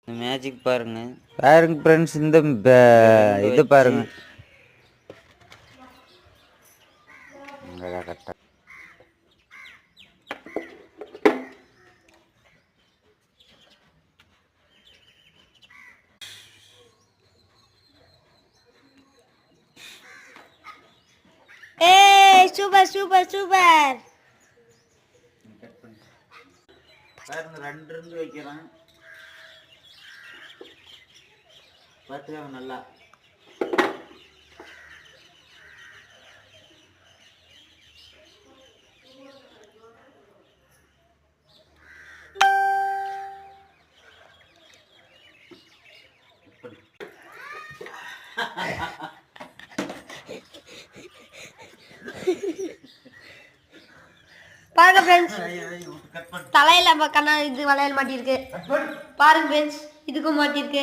Magic பாருங்க பாருங்க friends, இந்த இது பாருங்க. கரெக்டா ஏய் சூப்பர் சூப்பர் சூப்பர். பாருங்க 2 இருந்து வைக்கிறேன். பார்த்துக்காங்க நல்லா. பாருங்க ஃப்ரெண்ட்ஸ், தலையில கண்ணா இது வளையல் மாட்டிருக்கு. பாருங்க ஃப்ரெண்ட்ஸ், இதுக்கும் மாட்டிருக்கு.